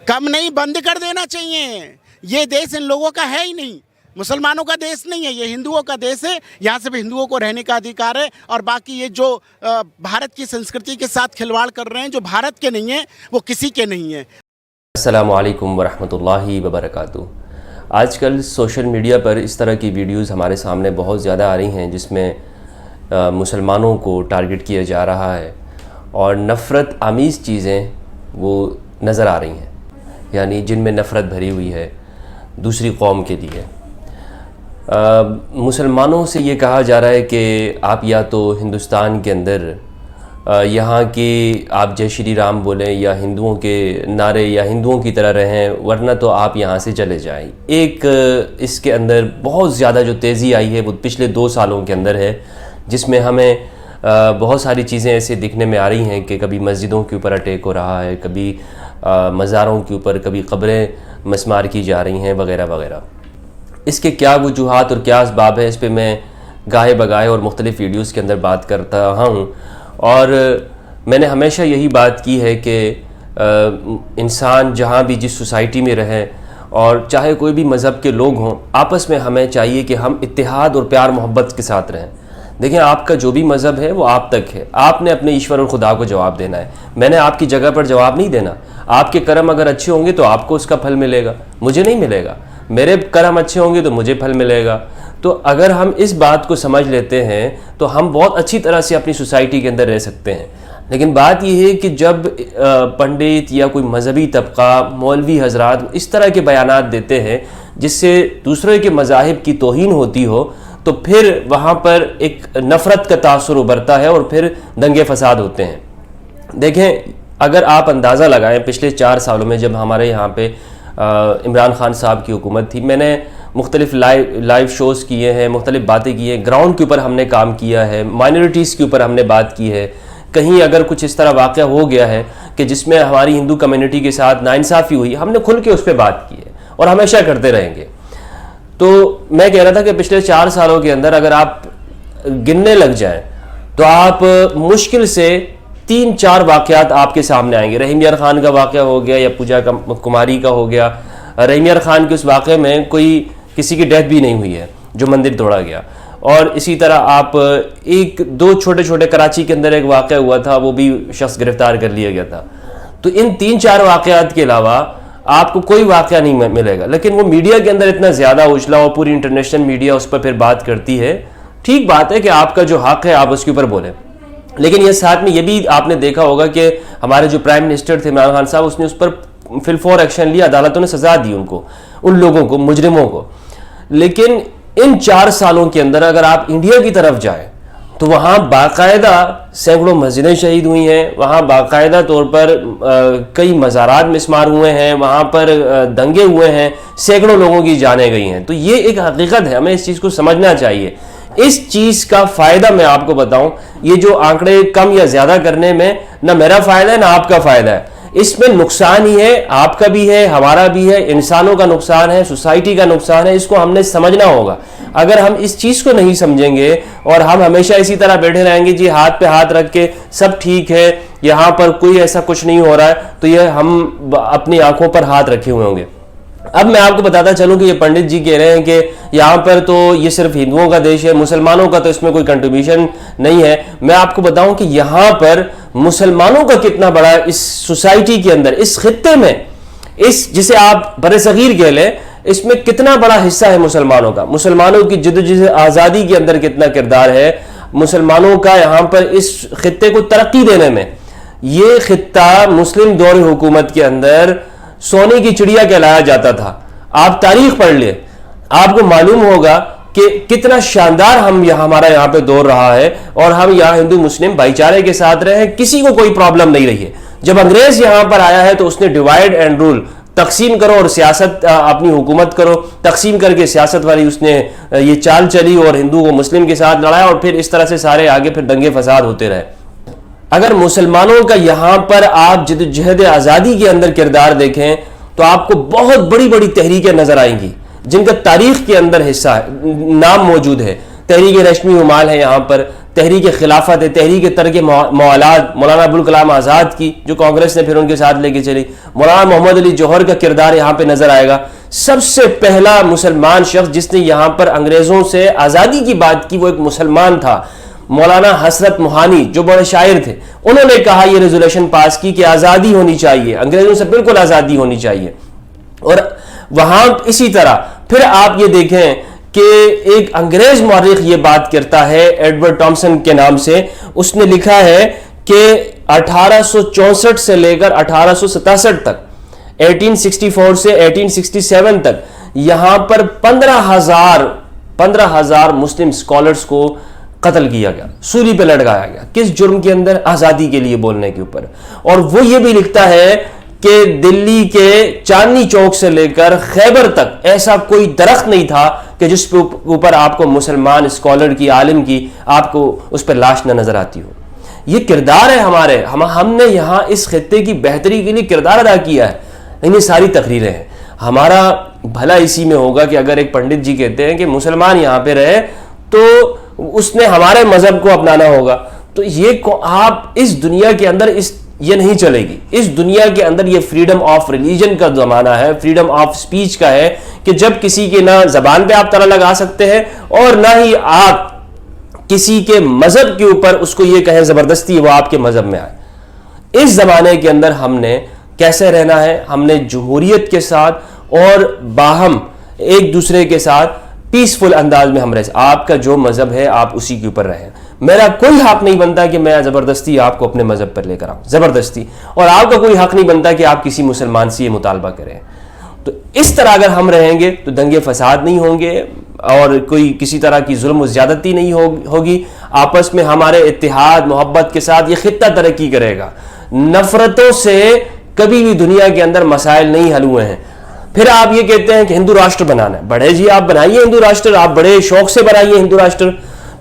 कम नहीं, बंद कर देना चाहिए। ये देश इन लोगों का है ही नहीं, मुसलमानों का देश नहीं है, ये हिंदुओं का देश है। यहाँ सिर्फ हिंदुओं को रहने का अधिकार है, और बाकी ये जो भारत की संस्कृति के साथ खिलवाड़ कर रहे हैं, जो भारत के नहीं है, वो किसी के नहीं है। अस्सलामु अलैकुम वरहमतुल्लाहि वबरकातुहू। आजकल सोशल मीडिया पर इस तरह की वीडियोज़ हमारे सामने बहुत ज़्यादा आ रही हैं जिसमें मुसलमानों को टारगेट किया जा रहा है और नफ़रत आमीज़ चीज़ें वो नज़र आ रही हैं, यानी जिनमें नफ़रत भरी हुई है दूसरी कौम के लिए। मुसलमानों से ये कहा जा रहा है कि आप या तो हिंदुस्तान के अंदर यहाँ की आप जय श्री राम बोलें या हिंदुओं के नारे या हिंदुओं की तरह रहें, वरना तो आप यहाँ से चले जाएं। एक इसके अंदर बहुत ज़्यादा जो तेज़ी आई है वो पिछले 2 सालों के अंदर है, जिसमें हमें बहुत सारी चीज़ें ऐसे दिखने में आ रही हैं कि कभी मस्जिदों के ऊपर अटैक हो रहा है, कभी मज़ारों के ऊपर, कभी कब्रें मस्मार की जा रही हैं वगैरह वगैरह। इसके क्या वजूहात और क्या असबाब है, इस पे मैं गाहे बगाहे और मुख्तलिफ़ वीडियोज़ के अंदर बात करता हूँ। और मैंने हमेशा यही बात की है कि इंसान जहाँ भी जिस सोसाइटी में रहे और चाहे कोई भी मज़हब के लोग हों, आपस में हमें चाहिए कि हम इत्तेहाद और प्यार मोहब्बत के साथ रहें। देखें, आपका जो भी मज़हब है वो आप तक है, आपने अपने ईश्वर और खुदा को जवाब देना है। मैंने आपकी जगह पर जवाब नहीं देना। आपके कर्म अगर अच्छे होंगे तो आपको उसका फल मिलेगा, मुझे नहीं मिलेगा। मेरे कर्म अच्छे होंगे तो मुझे फल मिलेगा। तो अगर हम इस बात को समझ लेते हैं तो हम बहुत अच्छी तरह से अपनी सोसाइटी के अंदर रह सकते हैं। लेकिन बात यह है कि जब पंडित या कोई मजहबी तबका, मौलवी हजरात इस तरह के बयानात देते हैं जिससे दूसरे के मज़ाहिब की तौहीन होती हो, तो फिर वहाँ पर एक नफ़रत का तासुर उभरता है और फिर दंगे फसाद होते हैं। देखें, अगर आप अंदाज़ा लगाएं, पिछले 4 सालों में जब हमारे यहाँ पे इमरान खान साहब की हुकूमत थी, मैंने मुख्तलिफ़ लाइव शोज़ किए हैं, मुख्तलिफ़ बातें की हैं, ग्राउंड के ऊपर हमने काम किया है, माइनॉरिटीज़ के ऊपर हमने बात की है। कहीं अगर कुछ इस तरह वाक़या हो गया है कि जिसमें हमारी हिंदू कम्युनिटी के साथ नाइंसाफ़ी हुई, हमने खुल के उस पर बात की है और हमेशा करते रहेंगे। तो मैं कह रहा था कि पिछले 4 सालों के अंदर अगर आप गिनने लग जाएं तो आप मुश्किल से 3-4 वाक़यात आपके सामने आएंगे। रहीम यार खान का वाक़या हो गया या पूजा कुमारी का हो गया। रहीम यार खान के उस वाक़े में कोई किसी की डेथ भी नहीं हुई है जो मंदिर तोड़ा गया। और इसी तरह आप 1-2 छोटे कराची के अंदर एक वाक़या हुआ था, वो भी शख्स गिरफ़्तार कर लिया गया था। तो इन 3-4 वाक़यात के अलावा आपको कोई वाक़या नहीं मिलेगा। लेकिन वो मीडिया के अंदर इतना ज़्यादा उछला और पूरी इंटरनेशनल मीडिया उस पर फिर बात करती है। ठीक बात है कि आपका जो हक़ है आप उसके ऊपर बोलें, लेकिन ये साथ में ये भी आपने देखा होगा कि हमारे जो प्राइम मिनिस्टर थे इमरान खान साहब, उसने उस पर फिलफोर एक्शन लिया, अदालतों ने सज़ा दी उनको, उन लोगों को, मुजरिमों को। लेकिन इन 4 सालों के अंदर अगर आप इंडिया की तरफ जाएँ तो वहाँ बाकायदा सैकड़ों मस्जिदें शहीद हुई हैं, वहाँ बाकायदा तौर पर कई मज़ारात मिस्मार हुए हैं, वहाँ पर दंगे हुए हैं, सैकड़ों लोगों की जानें गई हैं। तो ये एक हकीकत है, हमें इस चीज़ को समझना चाहिए। इस चीज़ का फ़ायदा मैं आपको बताऊं, ये जो आंकड़े कम या ज़्यादा करने में ना मेरा फ़ायदा है ना आपका फ़ायदा है, इसमें नुकसान ही है, आपका भी है, हमारा भी है, इंसानों का नुकसान है, सोसाइटी का नुकसान है। इसको हमने समझना होगा। अगर हम इस चीज़ को नहीं समझेंगे और हम हमेशा इसी तरह बैठे रहेंगे जी हाथ पे हाथ रख के सब ठीक है, यहाँ पर कोई ऐसा कुछ नहीं हो रहा है, तो ये हम अपनी आंखों पर हाथ रखे हुए होंगे। अब मैं आपको बताता चलूं कि ये पंडित जी कह रहे हैं कि यहाँ पर तो ये सिर्फ हिंदुओं का देश है, मुसलमानों का तो इसमें कोई कंट्रीब्यूशन नहीं है। मैं आपको बताऊं कि यहाँ पर मुसलमानों का कितना बड़ा इस सोसाइटी के अंदर, इस खित्ते में, इस जिसे आप बरसगीर कह लें, इसमें कितना बड़ा हिस्सा है मुसलमानों का। मुसलमानों की जद्दोजहद आज़ादी के अंदर कितना किरदार है मुसलमानों का यहाँ पर इस खित्ते को तरक्की देने में। ये खित्ता मुस्लिम दौर हुकूमत के अंदर सोने की चिड़िया कहलाया जाता था। आप तारीख पढ़ ले, आपको मालूम होगा कि कितना शानदार हमारा यहाँ पे दौर रहा है और हम यहाँ हिंदू मुस्लिम भाईचारे के साथ रहे हैं, किसी को कोई प्रॉब्लम नहीं रही है। जब अंग्रेज यहाँ पर आया है तो उसने डिवाइड एंड रूल, तकसीम करो और सियासत अपनी हुकूमत करो, तकसीम करके सियासत वाली उसने ये चाल चली और हिंदू को मुस्लिम के साथ लड़ाया और फिर इस तरह से सारे आगे फिर दंगे फसाद होते रहे। अगर मुसलमानों का यहाँ पर आप जद्दोजहद आज़ादी के अंदर किरदार देखें तो आपको बहुत बड़ी बड़ी तहरीकें नजर आएंगी जिनका तारीख के अंदर हिस्सा है, नाम मौजूद है। तहरीक रश्मी उमाल है यहाँ पर, تحریک خلافت ہے، تحریک ترک موالات مولانا ابوالکلام آزاد کی، جو کانگریس نے پھر ان کے ساتھ لے کے چلی، مولانا محمد علی جوہر کا کردار یہاں پہ نظر آئے گا۔ سب سے پہلا مسلمان شخص جس نے یہاں پر انگریزوں سے آزادی کی بات کی وہ ایک مسلمان تھا، مولانا حسرت موہانی، جو بڑے شاعر تھے۔ انہوں نے کہا، یہ ریزولوشن پاس کی کہ آزادی ہونی چاہیے، انگریزوں سے بالکل آزادی ہونی چاہیے۔ اور وہاں اسی طرح پھر آپ یہ دیکھیں کہ ایک انگریز مورخ یہ بات کرتا ہے ایڈورڈ ٹامسن کے نام سے، اس نے لکھا ہے کہ 1864 سے لے کر 1867 تک، 1864 سے 1867 تک یہاں پر 15,000 مسلم اسکالرس کو قتل کیا گیا، سولی پہ لٹکایا گیا۔ کس جرم کے اندر؟ آزادی کے لیے بولنے کے اوپر۔ اور وہ یہ بھی لکھتا ہے کہ دلی کے چاندنی چوک سے لے کر خیبر تک ایسا کوئی درخت نہیں تھا کہ جس پہ اوپر آپ کو مسلمان اسکالر کی، عالم کی، آپ کو اس پہ لاش نہ نظر آتی ہو۔ یہ کردار ہے ہمارے، ہم نے یہاں اس خطے کی بہتری کے لیے کردار ادا کیا ہے۔ یہ ساری تقریریں ہیں۔ ہمارا بھلا اسی میں ہوگا کہ اگر ایک پنڈت جی کہتے ہیں کہ مسلمان یہاں پہ رہے تو اس نے ہمارے مذہب کو اپنانا ہوگا، تو یہ آپ اس دنیا کے اندر یہ نہیں چلے گی۔ اس دنیا کے اندر یہ فریڈم آف ریلیجن کا زمانہ ہے، فریڈم آف سپیچ کا ہے، کہ جب کسی کے نہ زبان پہ آپ تالا لگا سکتے ہیں اور نہ ہی آپ کسی کے مذہب کے اوپر اس کو یہ کہیں زبردستی وہ آپ کے مذہب میں آئے۔ اس زمانے کے اندر ہم نے کیسے رہنا ہے؟ ہم نے جمہوریت کے ساتھ اور باہم ایک دوسرے کے ساتھ پیسفل انداز میں ہم رہے۔ آپ کا جو مذہب ہے آپ اسی کے اوپر رہیں۔ میرا کوئی حق نہیں بنتا کہ میں زبردستی آپ کو اپنے مذہب پر لے کر آؤں، زبردستی، اور آپ کا کوئی حق نہیں بنتا کہ آپ کسی مسلمان سے یہ مطالبہ کریں۔ تو اس طرح اگر ہم رہیں گے تو دنگے فساد نہیں ہوں گے اور کوئی کسی طرح کی ظلم و زیادتی نہیں ہوگی، آپس میں ہمارے اتحاد محبت کے ساتھ یہ خطہ ترقی کرے گا۔ نفرتوں سے کبھی بھی دنیا کے اندر مسائل نہیں حل ہوئے ہیں۔ پھر آپ یہ کہتے ہیں کہ ہندو راشٹر بنانا ہے، بڑے جی آپ بنائیے ہندو راشٹر، آپ بڑے شوق سے بنائیے ہندو راشٹر،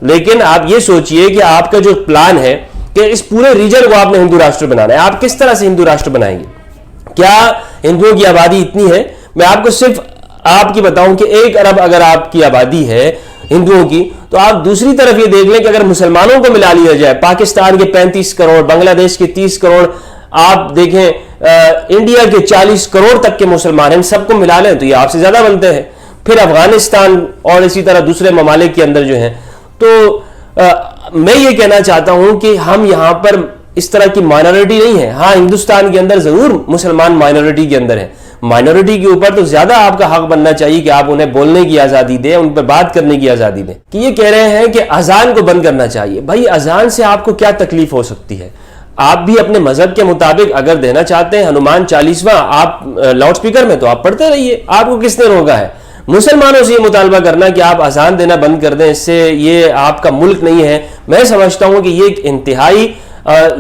لیکن آپ یہ سوچئے کہ آپ کا جو پلان ہے کہ اس پورے ریجن کو آپ نے ہندو راشٹر بنانا ہے، آپ کس طرح سے ہندو راشٹر بنائیں گے؟ کیا ہندوؤں کی آبادی اتنی ہے؟ میں آپ کو صرف آپ کی بتاؤں کہ 1 ارب اگر آپ کی آبادی ہے ہندوؤں کی، تو آپ دوسری طرف یہ دیکھ لیں کہ اگر مسلمانوں کو ملا لیا جائے، پاکستان کے 35 کروڑ، بنگلہ دیش کے 30 کروڑ، آپ دیکھیں انڈیا کے 40 کروڑ تک کے مسلمان ہیں، سب کو ملا لیں تو یہ آپ سے زیادہ بنتے ہیں۔ پھر افغانستان اور اسی طرح دوسرے ممالک کے اندر جو ہیں، تو میں یہ کہنا چاہتا ہوں کہ ہم یہاں پر اس طرح کی مائنورٹی نہیں ہے۔ ہاں ہندوستان کے اندر ضرور مسلمان مائنورٹی کے اندر ہیں، مائنورٹی کے اوپر تو زیادہ آپ کا حق بننا چاہیے کہ آپ انہیں بولنے کی آزادی دیں، ان پر بات کرنے کی آزادی دیں۔ کہ یہ کہہ رہے ہیں کہ اذان کو بند کرنا چاہیے، بھائی اذان سے آپ کو کیا تکلیف ہو سکتی ہے؟ آپ بھی اپنے مذہب کے مطابق اگر دینا چاہتے ہیں ہنومان 40واں آپ لاؤڈ سپیکر میں، تو آپ پڑھتے رہیے، آپ کو کس نے روکا ہے؟ مسلمانوں سے یہ مطالبہ کرنا کہ آپ اذان دینا بند کر دیں، اس سے یہ آپ کا ملک نہیں ہے، میں سمجھتا ہوں کہ یہ ایک انتہائی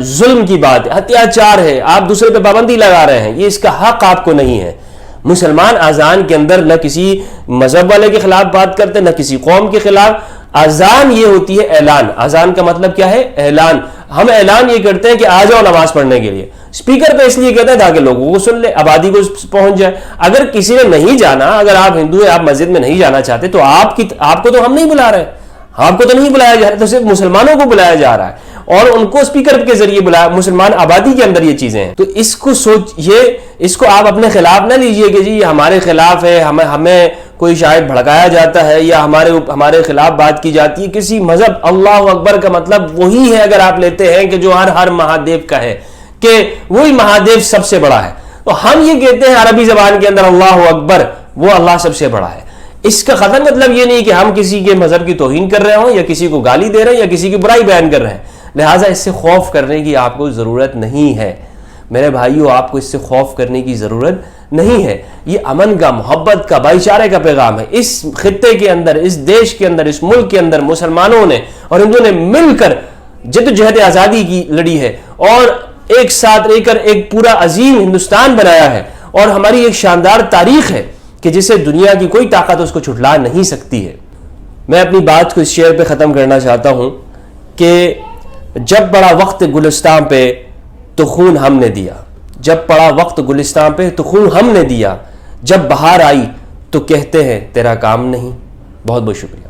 ظلم کی بات ہے، اتیاچار ہے، آپ دوسرے پہ پابندی لگا رہے ہیں، یہ اس کا حق آپ کو نہیں ہے۔ مسلمان اذان کے اندر نہ کسی مذہب والے کے خلاف بات کرتے، نہ کسی قوم کے خلاف۔ اذان یہ ہوتی ہے اعلان، اذان کا مطلب کیا ہے؟ اعلان۔ ہم اعلان یہ کرتے ہیں کہ آ جاؤ نماز پڑھنے کے لیے، اسپیکر پہ اس لیے کہتے ہیں تاکہ لوگوں کو سن لے، آبادی کو پہنچ جائے۔ اگر کسی نے نہیں جانا، اگر آپ ہندو ہیں، آپ مسجد میں نہیں جانا چاہتے، تو آپ کو تو ہم نہیں بلا رہے، آپ کو تو نہیں بلایا جا رہا، تو صرف مسلمانوں کو بلایا جا رہا ہے اور ان کو اسپیکر کے ذریعے بلایا۔ مسلمان آبادی کے اندر یہ چیزیں ہیں، تو اس کو آپ اپنے خلاف نہ لیجئے کہ جی یہ ہمارے خلاف ہے، ہمیں کوئی شاید بھڑکایا جاتا ہے یا ہمارے خلاف بات کی جاتی ہے۔ کسی مذہب، اللہ اکبر کا مطلب وہی ہے اگر آپ لیتے ہیں کہ جو ہر مہادیو کا ہے، کہ وہی مہادیو سب سے بڑا ہے، تو ہم یہ کہتے ہیں عربی زبان کے اندر اللہ اکبر، وہ اللہ سب سے بڑا ہے۔ اس کا قطعاً مطلب یہ نہیں کہ ہم کسی کے مذہب کی توہین کر رہے ہوں یا کسی کو گالی دے رہے ہیں یا کسی کی برائی بیان کر رہے ہیں، لہٰذا اس سے خوف کرنے کی آپ کو ضرورت نہیں ہے میرے بھائیو، آپ کو اس سے خوف کرنے کی ضرورت نہیں ہے۔ یہ امن کا، محبت کا، بھائی چارے کا پیغام ہے۔ اس خطے کے اندر، اس دیش کے اندر، اس ملک کے اندر مسلمانوں نے اور ہندوؤں نے مل کر جدوجہد آزادی کی لڑی ہے اور ایک ساتھ رہ کر ایک پورا عظیم ہندوستان بنایا ہے، اور ہماری ایک شاندار تاریخ ہے کہ جسے دنیا کی کوئی طاقت اس کو چھٹلا نہیں سکتی ہے۔ میں اپنی بات کو اس شعر پہ ختم کرنا چاہتا ہوں کہ جب پڑا وقت گلستان پہ تو خون ہم نے دیا، جب پڑا وقت گلستان پہ تو خون ہم نے دیا، جب بہار آئی تو کہتے ہیں تیرا کام نہیں۔ بہت بہت شکریہ۔